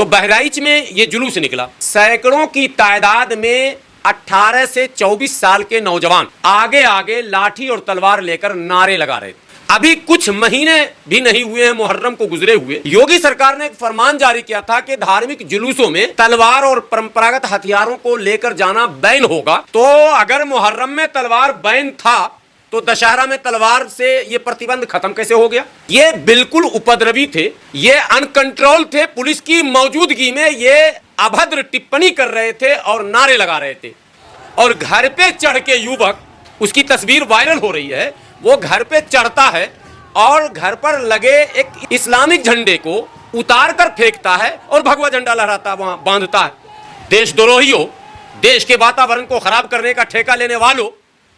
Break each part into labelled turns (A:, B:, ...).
A: तो बहराइच में ये जुलूस निकला, सैकड़ों की तादाद में 18 से 24 साल के नौजवान आगे आगे लाठी और तलवार लेकर नारे लगा रहे थे। अभी कुछ महीने भी नहीं हुए हैं मुहर्रम को गुजरे हुए, योगी सरकार ने एक फरमान जारी किया था कि धार्मिक जुलूसों में तलवार और परंपरागत हथियारों को लेकर जाना बैन होगा। तो अगर मुहर्रम में तलवार बैन था तो दशहरा में तलवार से ये प्रतिबंध खत्म कैसे हो गया? ये बिल्कुल उपद्रवी थे, ये अनकंट्रोल थे, पुलिस की मौजूदगी में ये अभद्र टिप्पणी कर रहे थे और नारे लगा रहे थे। और घर पे चढ़ के युवक, उसकी तस्वीर वायरल हो रही है, वो घर पे चढ़ता है और घर पर लगे एक इस्लामिक झंडे को उतार कर फेंकता है और भगवा झंडा लहराता वहां बांधता है। देशद्रोहियों, देश के वातावरण को खराब करने का ठेका लेने वालों,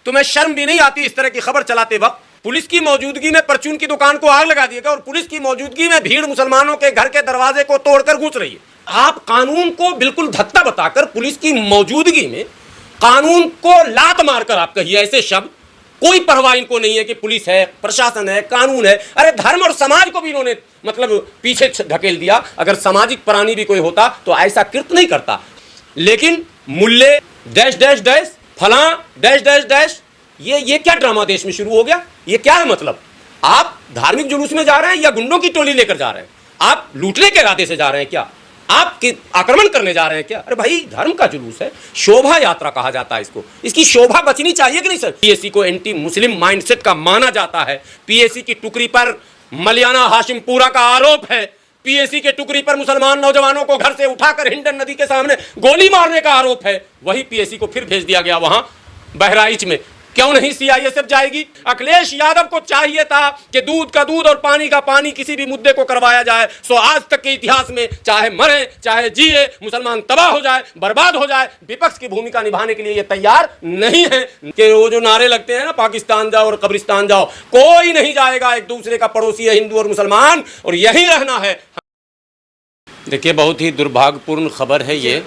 A: तुम्हें शर्म भी नहीं आती इस तरह की खबर चलाते वक्त? पुलिस की मौजूदगी में परचून की दुकान को आग लगा दिएगा और पुलिस की मौजूदगी में भीड़ मुसलमानों के घर के दरवाजे को तोड़कर घुस रही है। आप कानून को बिल्कुल धत्ता बताकर पुलिस की मौजूदगी में कानून को लात मारकर आप कहिए ऐसे शब्द, कोई परवाह इनको नहीं है कि पुलिस है, प्रशासन है, कानून है। अरे धर्म और समाज को भी इन्होंने मतलब पीछे ढकेल दिया। अगर सामाजिक प्राणी भी कोई होता तो ऐसा कृत्य नहीं करता। लेकिन मुल्ले डैश डैश डैश फला डैश डैश डैश, ये क्या ड्रामा देश में शुरू हो गया? ये क्या है? मतलब आप धार्मिक जुलूस में जा रहे हैं या गुंडों की टोली लेकर जा रहे हैं? आप लूटने के इरादे से जा रहे हैं क्या? आप आक्रमण करने जा रहे हैं क्या? अरे भाई, धर्म का जुलूस है, शोभा यात्रा कहा जाता है इसको। इसकी शोभा बचनी चाहिए कि नहीं सर? पीएसी को एंटी मुस्लिम माइंडसेट का माना जाता है। पीएसी की टुकड़ी पर मलियाना हाशिमपुरा का आरोप है। पीएसी के टुकड़ी पर मुसलमान नौजवानों को घर से उठाकर हिंडन नदी के सामने गोली मारने का आरोप है। वही पीएसी को फिर भेज दिया गया वहां बहराइच में। क्यों नहीं सीआईएसएफ जाएगी? अखिलेश यादव को चाहिए था कि दूध का दूध और पानी का पानी किसी भी मुद्दे को करवाया जाए। सो आज तक के इतिहास में चाहे मरे चाहे जिए, मुसलमान तबाह हो जाए, बर्बाद हो जाए, विपक्ष की भूमिका निभाने के लिए ये तैयार नहीं है। कि वो जो नारे लगते हैं ना, पाकिस्तान जाओ और कब्रिस्तान जाओ, कोई नहीं जाएगा। एक दूसरे का पड़ोसी है हिंदू और मुसलमान, और यही रहना है। देखिए, बहुत ही दुर्भाग्यपूर्ण खबर है ये,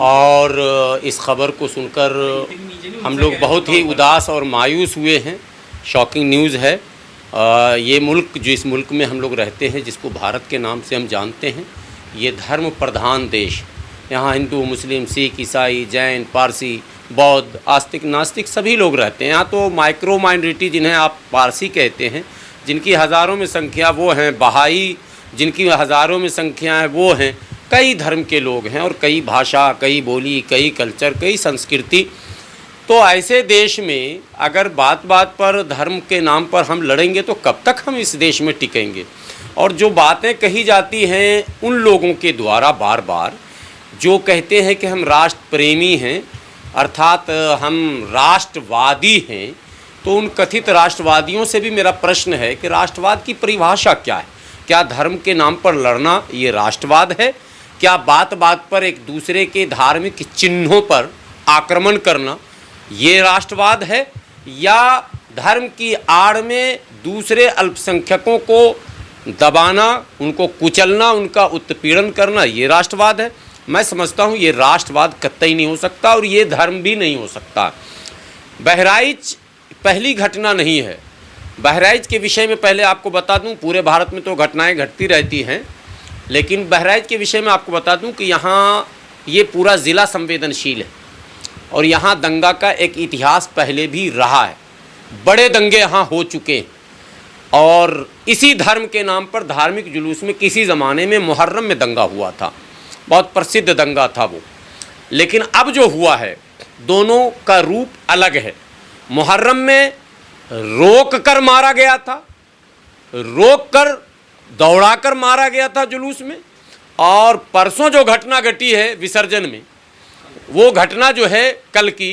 A: और इस खबर को सुनकर हम लोग बहुत ही उदास और मायूस हुए हैं। शॉकिंग न्यूज़ है। ये मुल्क, जिस मुल्क में हम लोग रहते हैं, जिसको भारत के नाम से हम जानते हैं, ये धर्म प्रधान देश। यहाँ हिंदू, मुस्लिम, सिख, ईसाई, जैन, पारसी, बौद्ध, आस्तिक, नास्तिक सभी लोग रहते हैं। यहाँ तो माइक्रो माइनॉरिटी, जिन्हें आप पारसी कहते हैं, जिनकी हज़ारों में संख्या वो हैं, बहाई जिनकी हज़ारों में संख्या है वो हैं। कई धर्म के लोग हैं और कई भाषा, कई बोली, कई कल्चर, कई संस्कृति। तो ऐसे देश में अगर बात बात पर धर्म के नाम पर हम लड़ेंगे तो कब तक हम इस देश में टिकेंगे? और जो बातें कही जाती हैं उन लोगों के द्वारा बार बार, जो कहते हैं कि हम राष्ट्र प्रेमी हैं, अर्थात हम राष्ट्रवादी हैं, तो उन कथित राष्ट्रवादियों से भी मेरा प्रश्न है कि राष्ट्रवाद की परिभाषा क्या है? क्या धर्म के नाम पर लड़ना ये राष्ट्रवाद है? क्या बात बात पर एक दूसरे के धार्मिक चिन्हों पर आक्रमण करना ये राष्ट्रवाद है? या धर्म की आड़ में दूसरे अल्पसंख्यकों को दबाना, उनको कुचलना, उनका उत्पीड़न करना ये राष्ट्रवाद है? मैं समझता हूँ ये राष्ट्रवाद कतई नहीं हो सकता और ये धर्म भी नहीं हो सकता। बहराइच पहली घटना नहीं है। बहराइच के विषय में पहले आपको बता दूं, पूरे भारत में तो घटनाएं घटती रहती हैं, लेकिन बहराइच के विषय में आपको बता दूं कि यहाँ ये पूरा ज़िला संवेदनशील है और यहाँ दंगा का एक इतिहास पहले भी रहा है। बड़े दंगे यहाँ हो चुके हैं और इसी धर्म के नाम पर धार्मिक जुलूस में किसी ज़माने में मुहर्रम में दंगा हुआ था, बहुत प्रसिद्ध दंगा था वो। लेकिन अब जो हुआ है, दोनों का रूप अलग है। मुहर्रम में रोक कर मारा गया था, रोक कर दौड़ा कर मारा गया था जुलूस में, और परसों जो घटना घटी है विसर्जन में, वो घटना जो है कल की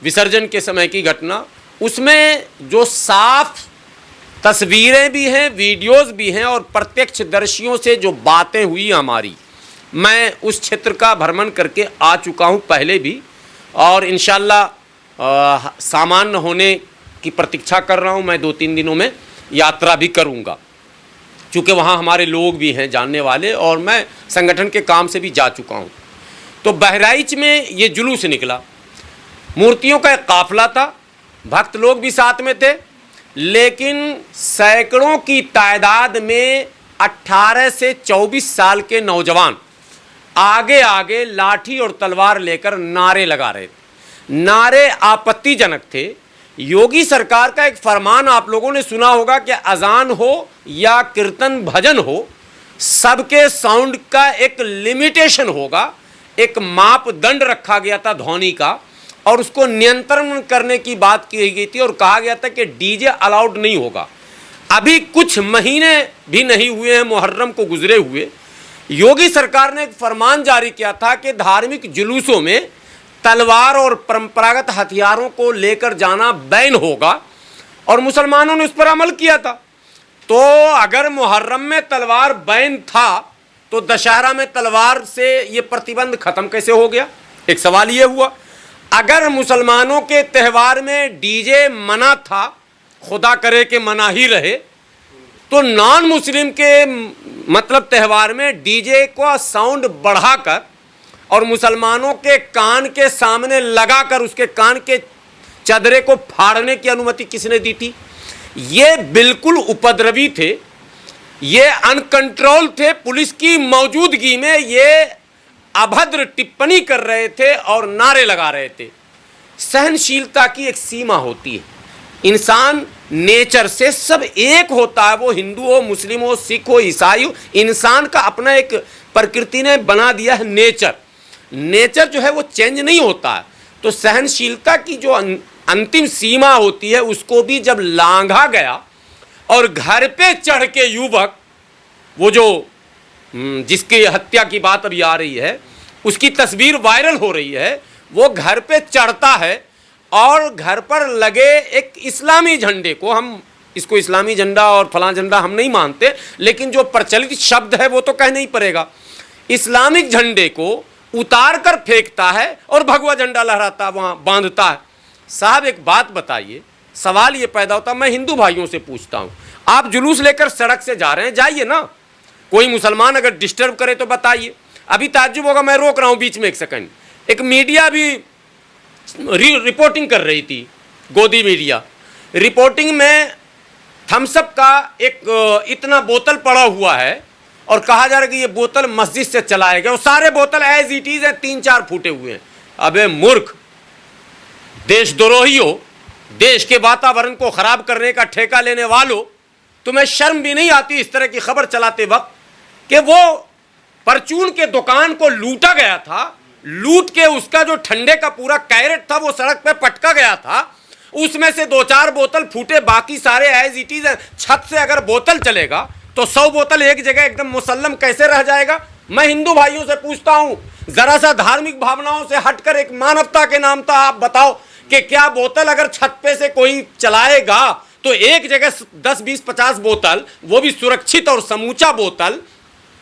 A: विसर्जन के समय की घटना, उसमें जो साफ तस्वीरें भी हैं, वीडियोस भी हैं और प्रत्यक्षदर्शियों से जो बातें हुई हमारी, मैं उस क्षेत्र का भ्रमण करके आ चुका हूँ पहले भी, और इंशाअल्लाह सामान्य होने की प्रतीक्षा कर रहा हूँ। मैं 2-3 दिनों में यात्रा भी करूँगा, चूँकि वहाँ हमारे लोग भी हैं जानने वाले, और मैं संगठन के काम से भी जा चुका हूँ। तो बहराइच में ये जुलूस निकला, मूर्तियों का एक काफिला था, भक्त लोग भी साथ में थे, लेकिन सैकड़ों की तादाद में 18 से 24 साल के नौजवान आगे आगे लाठी और तलवार लेकर नारे लगा रहे थे। नारे आपत्तिजनक थे। योगी सरकार का एक फरमान आप लोगों ने सुना होगा कि अजान हो या कीर्तन भजन हो, सबके साउंड का एक लिमिटेशन होगा, एक मापदंड रखा गया था ध्वनि का, और उसको नियंत्रण करने की बात की गई थी और कहा गया था कि डीजे अलाउड नहीं होगा। अभी कुछ महीने भी नहीं हुए हैं मुहर्रम को गुजरे हुए, योगी सरकार ने एक फरमान जारी किया था कि धार्मिक जुलूसों में तलवार और परंपरागत हथियारों को लेकर जाना बैन होगा, और मुसलमानों ने उस पर अमल किया था। तो अगर मुहर्रम में तलवार बैन था तो दशहरा में तलवार से ये प्रतिबंध खत्म कैसे हो गया? एक सवाल ये हुआ। अगर मुसलमानों के त्यौहार में डीजे मना था, खुदा करे कि मना ही रहे, तो नॉन मुस्लिम के मतलब त्यौहार में डीजे को साउंड बढ़ाकर और मुसलमानों के कान के सामने लगाकर उसके कान के चदरे को फाड़ने की अनुमति किसने दी थी? ये बिल्कुल उपद्रवी थे, ये अनकंट्रोल थे। पुलिस की मौजूदगी में ये अभद्र टिप्पणी कर रहे थे और नारे लगा रहे थे। सहनशीलता की एक सीमा होती है। इंसान नेचर से सब एक होता है, वो हिंदू हो, मुस्लिम हो, सिख हो, ईसाई हो, इंसान का अपना एक प्रकृति ने बना दिया है नेचर। नेचर जो है वो चेंज नहीं होता है। तो सहनशीलता की जो अंतिम सीमा होती है उसको भी जब लांघा गया और घर पे चढ़ के युवक, वो जो जिसकी हत्या की बात अभी आ रही है, उसकी तस्वीर वायरल हो रही है, वो घर पे चढ़ता है और घर पर लगे एक इस्लामी झंडे को, हम इसको इस्लामी झंडा और फलां झंडा हम नहीं मानते, लेकिन जो प्रचलित शब्द है वो तो कहना ही पड़ेगा, इस्लामिक झंडे को उतार कर फेंकता है और भगवा झंडा लहराता वहाँ बांधता है। साहब एक बात बताइए, सवाल ये पैदा होता है, मैं हिंदू भाइयों से पूछता हूँ, आप जुलूस लेकर सड़क से जा रहे हैं, जाइए ना, कोई मुसलमान अगर डिस्टर्ब करे तो बताइए। अभी ताज्जुब होगा, मैं रोक रहा हूँ बीच में एक सेकंड। एक मीडिया भी रिपोर्टिंग कर रही थी, गोदी मीडिया, रिपोर्टिंग में थम्सअप का एक इतना बोतल पड़ा हुआ है और कहा जा रहा है कि ये बोतल मस्जिद से चलाया गया, और सारे बोतल एज इट इज है, 3-4 फूटे हुए हैं। अबे मूर्ख, देशद्रोहियों, देश के वातावरण को खराब करने का ठेका लेने वालों, तुम्हें शर्म भी नहीं आती इस तरह की खबर चलाते वक्त कि वो परचून के दुकान को लूटा गया था, लूट के उसका जो ठंडे का पूरा कैरेट था वो सड़क पे पटका गया था, उसमें से 2-4 बोतल फूटे, बाकी सारे एज इट इज है। छत से अगर बोतल चलेगा तो 100 बोतल एक जगह एकदम मुसल्लम कैसे रह जाएगा? मैं हिंदू भाइयों से पूछता हूं, जरा सा धार्मिक भावनाओं से हटकर एक मानवता के नाम था, आप बताओ कि क्या बोतल अगर छत पे से कोई चलाएगा तो एक जगह 10, 20, 50 बोतल, वो भी सुरक्षित और समूचा बोतल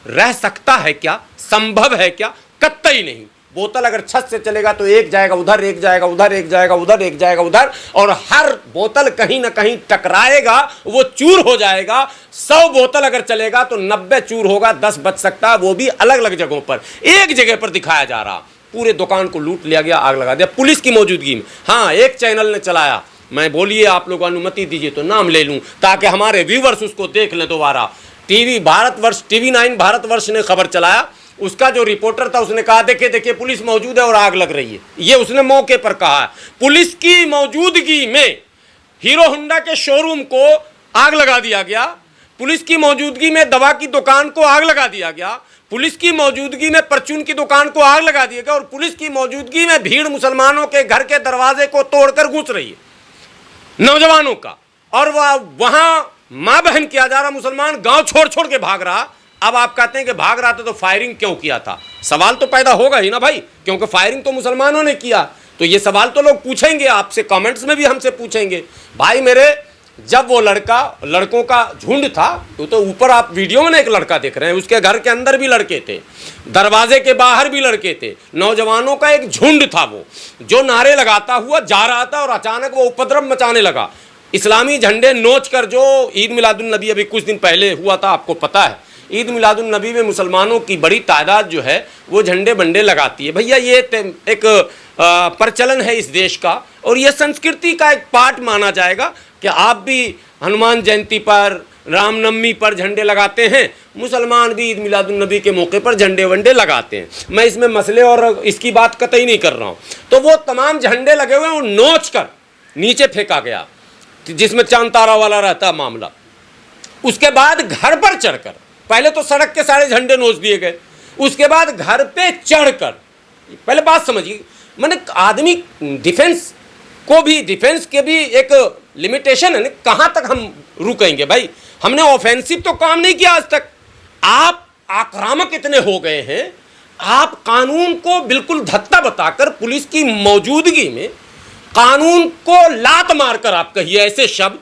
A: रह सकता है क्या? संभव है क्या? कतई नहीं। बोतल अगर छत से चलेगा तो एक जाएगा उधर, एक जाएगा उधर, एक जाएगा उधर, एक जाएगा उधर, और हर बोतल कहीं ना कहीं टकराएगा, वो चूर हो जाएगा। 100 बोतल अगर चलेगा तो 90 चूर होगा, 10 बच सकता है, वो भी अलग अलग जगहों पर। एक जगह पर दिखाया जा रहा, पूरे दुकान को लूट लिया गया, आग लगा दिया पुलिस की मौजूदगी में। हाँ, एक चैनल ने चलाया, मैं बोलिए आप लोग अनुमति दीजिए तो नाम ले लूं ताकि हमारे व्यूवर्स उसको देख लें दोबारा। TV9 भारतवर्ष ने खबर चलाया, उसका जो रिपोर्टर था उसने कहा देखिए देखिए पुलिस मौजूद है और आग लग रही है। ये उसने मौके पर कहा है। पुलिस की मौजूदगी में हीरो होंडा के शोरूम को आग लगा दिया गया, पुलिस की मौजूदगी में दवा की दुकान को आग लगा दिया गया, पुलिस की मौजूदगी में परचून की दुकान को आग लगा दिया गया, और पुलिस की मौजूदगी में भीड़ मुसलमानों के घर के दरवाजे को तोड़कर घुस रही है नौजवानों का, और वहां मां बहन किया जा रहा, मुसलमान गांव छोड़ छोड़ के भाग रहा। अब आप कहते हैं कि भाग रहा था तो फायरिंग क्यों किया था? सवाल तो पैदा होगा ही ना भाई, क्योंकि फायरिंग तो मुसलमानों ने किया। तो ये सवाल तो लोग पूछेंगे आपसे, कमेंट्स में भी हमसे पूछेंगे। भाई मेरे, जब वो लड़कों का झुंड था, तो ऊपर आप वीडियो में ना एक लड़का देख रहे हैं, उसके घर के अंदर भी लड़के थे, दरवाजे के बाहर भी लड़के थे, नौजवानों का एक झुंड था वो, जो नारे लगाता हुआ जा रहा था, और अचानक वो उपद्रव मचाने लगा। इस्लामी झंडे नोच कर, जो ईद मिलादुन नबी अभी कुछ दिन पहले हुआ था, आपको पता है, ईद मिलादुन नबी में मुसलमानों की बड़ी तादाद जो है वो झंडे बंडे लगाती है। भैया ये एक प्रचलन है इस देश का, और ये संस्कृति का एक पार्ट माना जाएगा कि आप भी हनुमान जयंती पर, रामनवमी पर झंडे लगाते हैं, मुसलमान भी ईद मिलादुन्नबी के मौके पर झंडे वंडे लगाते हैं। मैं इसमें मसले और इसकी बात कतई नहीं कर रहा हूँ। तो वो तमाम झंडे लगे हुए हैं, वो नोच कर नीचे फेंका गया, जिसमें चांद तारा वाला रहता मामला। उसके बाद घर पर चढ़कर, पहले तो सड़क के सारे झंडे नोच दिए गए, उसके बाद घर पे चढ़कर, पहले बात समझिए, मैंने आदमी डिफेंस के भी एक लिमिटेशन है ना, कहाँ तक हम रुकेंगे भाई। हमने ऑफेंसिव तो काम नहीं किया आज तक, आप आक्रामक इतने हो गए हैं, आप कानून को बिल्कुल धत्ता बताकर पुलिस की मौजूदगी में कानून को लात मारकर आप कहिए ऐसे शब्द,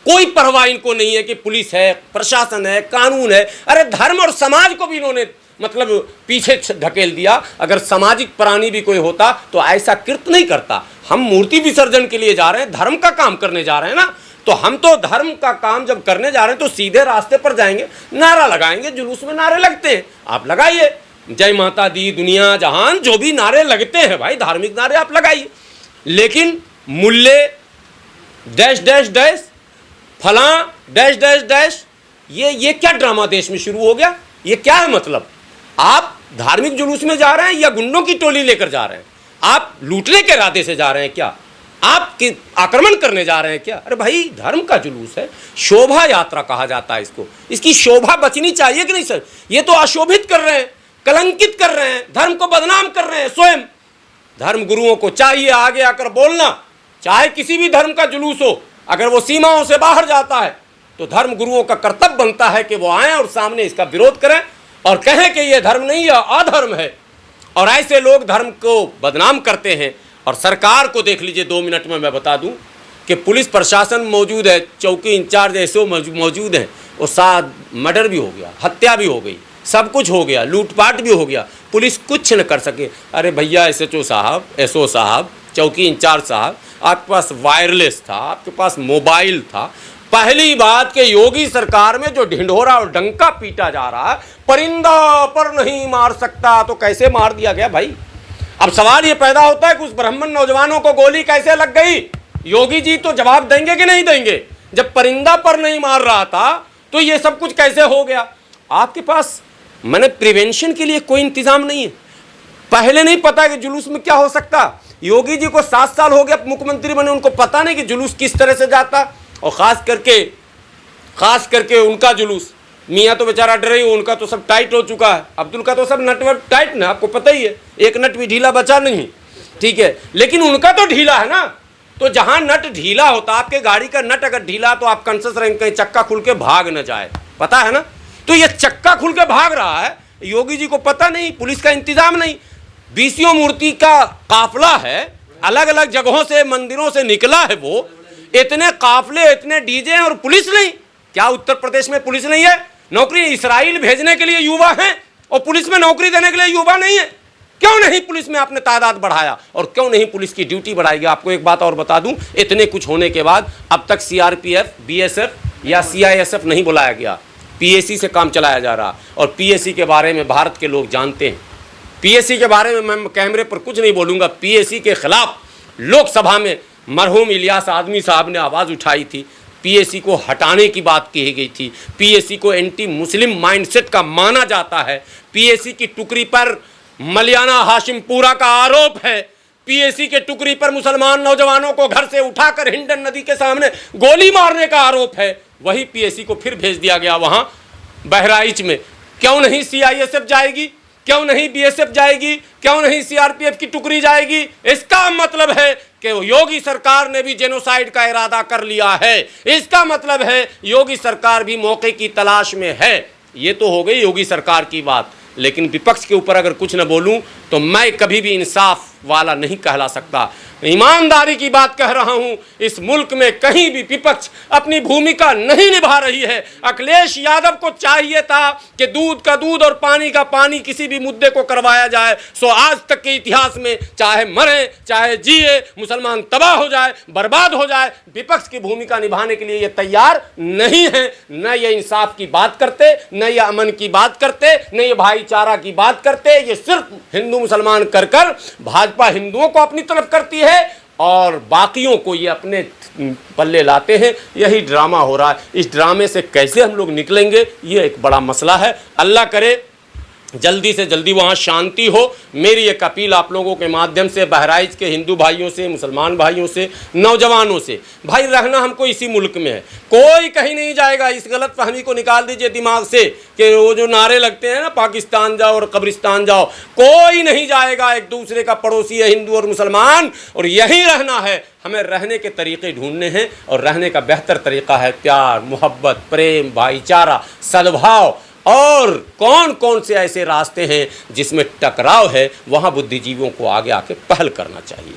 A: कोई परवाह इनको नहीं है कि पुलिस है, प्रशासन है, कानून है। अरे धर्म और समाज को भी इन्होंने मतलब पीछे धकेल दिया। अगर सामाजिक प्राणी भी कोई होता तो ऐसा कृत्य नहीं करता। हम मूर्ति विसर्जन के लिए जा रहे हैं, धर्म का काम करने जा रहे हैं ना, तो हम तो धर्म का काम जब करने जा रहे हैं तो सीधे रास्ते पर जाएंगे, नारा लगाएंगे। जुलूस में नारे लगते हैं, आप लगाइए, जय माता दी, दुनिया जहान, जो भी नारे लगते हैं भाई, धार्मिक नारे आप लगाइए। लेकिन मुल्ले डैश डैश डैश, फलां डैश डैश डैश, ये क्या ड्रामा देश में शुरू हो गया? ये क्या है मतलब? आप धार्मिक जुलूस में जा रहे हैं या गुंडों की टोली लेकर जा रहे हैं? आप लूटने के इरादे से जा रहे हैं क्या? आप आक्रमण करने जा रहे हैं क्या? अरे भाई धर्म का जुलूस है, शोभा यात्रा कहा जाता है इसको, इसकी शोभा बचनी चाहिए कि नहीं सर? ये तो अशोभित कर रहे हैं, कलंकित कर रहे हैं, धर्म को बदनाम कर रहे हैं स्वयं। धर्म गुरुओं को चाहिए आगे आकर बोलना, चाहे किसी भी धर्म का जुलूस हो, अगर वो सीमाओं से बाहर जाता है तो धर्म गुरुओं का कर्तव्य बनता है कि वो आए और सामने इसका विरोध करें और कहें कि ये धर्म नहीं है, अधर्म है। और ऐसे लोग धर्म को बदनाम करते हैं। और सरकार को देख लीजिए, 2 मिनट में मैं बता दूं कि पुलिस प्रशासन मौजूद है, चौकी इंचार्ज ऐसे मौजूद हैं, और साथ मर्डर भी हो गया, हत्या भी हो गई, सब कुछ हो गया, लूटपाट भी हो गया, पुलिस कुछ न कर सके। अरे भैया एसएचओ साहब, एसओ साहब, चौकी इंचार्ज साहब, आपके पास वायरलेस था, आपके पास मोबाइल था। पहली बात कि योगी सरकार में जो ढिंढोरा और डंका पीटा जा रहा है, परिंदा पर नहीं मार सकता, तो कैसे मार दिया गया भाई? अब सवाल ये पैदा होता है कि उस ब्राह्मण नौजवानों को गोली कैसे लग गई? योगी जी तो जवाब देंगे कि नहीं देंगे? जब परिंदा पर नहीं मार रहा था तो ये सब कुछ कैसे हो गया? आपके पास मैंने प्रिवेंशन के लिए कोई इंतजाम नहीं है। पहले नहीं पता कि जुलूस में क्या हो सकता। योगी जी को 7 साल हो गया मुख्यमंत्री बने, उनको पता नहीं कि जुलूस किस तरह से जाता। और खास करके उनका जुलूस, मियाँ तो बेचारा डरे ही, उनका तो सब टाइट हो चुका है। अब्दुल का तो सब नटवर्क टाइट ना, आपको पता ही है, एक नट भी ढीला बचा नहीं, ठीक है, लेकिन उनका तो ढीला है ना। तो जहां नट ढीला होता, आपके गाड़ी का नट अगर ढीला तो आप कॉन्शियस रहेंगे कहीं चक्का खुल के भाग न जाए, पता है ना। तो ये चक्का खुल के भाग रहा है, योगी जी को पता नहीं, पुलिस का इंतजाम नहीं। 20 मूर्ति का काफिला है, अलग अलग जगहों से मंदिरों से निकला है, वो इतने काफिले, इतने डीजे, और पुलिस नहीं। क्या उत्तर प्रदेश में पुलिस नहीं है? नौकरी इस्राइल भेजने के लिए युवा हैं और पुलिस में नौकरी देने के लिए युवा नहीं है। क्यों नहीं पुलिस में आपने तादाद बढ़ाया, और क्यों नहीं पुलिस की ड्यूटी बढ़ाई? आपको एक बात और बता दूं, इतने कुछ होने के बाद अब तक सीआरपीएफ, बीएसएफ या सीआईएसएफ नहीं बुलाया गया, पीएसी से काम चलाया जा रहा। और पीएसी के बारे में भारत के लोग जानते हैं। पीएसी के बारे में मैं कैमरे पर कुछ नहीं बोलूँगा। पीएसी के खिलाफ लोकसभा में मरहूम इलियास आदमी साहब ने आवाज़ उठाई थी, पीएसी को हटाने की बात कही गई थी। पीएसी को एंटी मुस्लिम माइंडसेट का माना जाता है। पीएसी की टुकड़ी पर मलियाना हाशिमपुरा का आरोप है। पीएसी के टुकड़ी पर मुसलमान नौजवानों को घर से उठाकर हिंडन नदी के सामने गोली मारने का आरोप है। वही पीएसी को फिर भेज दिया गया वहां बहराइच में। क्यों नहीं सीआईएसएफ जाएगी? क्यों नहीं बीएसएफ जाएगी? क्यों नहीं सीआरपीएफ की टुकड़ी जाएगी? इसका मतलब है कि योगी सरकार ने भी जेनोसाइड का इरादा कर लिया है। इसका मतलब है योगी सरकार भी मौके की तलाश में है। ये तो हो गई योगी सरकार की बात। लेकिन विपक्ष के ऊपर अगर कुछ न बोलूं तो मैं कभी भी इंसाफ वाला नहीं कहला सकता। ईमानदारी की बात कह रहा हूं। इस मुल्क में कहीं भी विपक्ष अपनी भूमिका नहीं निभा रही है। अखिलेश यादव को चाहिए था कि दूध का दूध और पानी का पानी किसी भी मुद्दे को करवाया जाए। सो आज तक के इतिहास में चाहे मरे चाहे जिए, मुसलमान तबाह हो जाए, बर्बाद हो जाए, विपक्ष की भूमिका निभाने के लिए ये तैयार नहीं है। न ये इंसाफ की बात करते, न ये अमन की बात करते, न ये भाईचारा की बात करते। ये सिर्फ हिंदू मुसलमान कर भाजपा हिंदुओं को अपनी तरफ करती है और बाकियों को ये अपने पल्ले लाते हैं। यही ड्रामा हो रहा है। इस ड्रामे से कैसे हम लोग निकलेंगे, ये एक बड़ा मसला है। अल्लाह करे जल्दी से जल्दी वहाँ शांति हो। मेरी एक अपील आप लोगों के माध्यम से बहराइच के हिंदू भाइयों से, मुसलमान भाइयों से, नौजवानों से, भाई रहना हमको इसी मुल्क में है, कोई कहीं नहीं जाएगा। इस गलत फहमी को निकाल दीजिए दिमाग से कि वो जो नारे लगते हैं ना, पाकिस्तान जाओ और कब्रिस्तान जाओ, कोई नहीं जाएगा। एक दूसरे का पड़ोसी है हिंदू और मुसलमान, और यहीं रहना है। हमें रहने के तरीक़े ढूंढने हैं, और रहने का बेहतर तरीक़ा है प्यार, मोहब्बत, प्रेम, भाईचारा, सद्भाव। और कौन कौन से ऐसे रास्ते हैं जिसमें टकराव है, वहाँ बुद्धिजीवियों को आगे आके पहल करना चाहिए।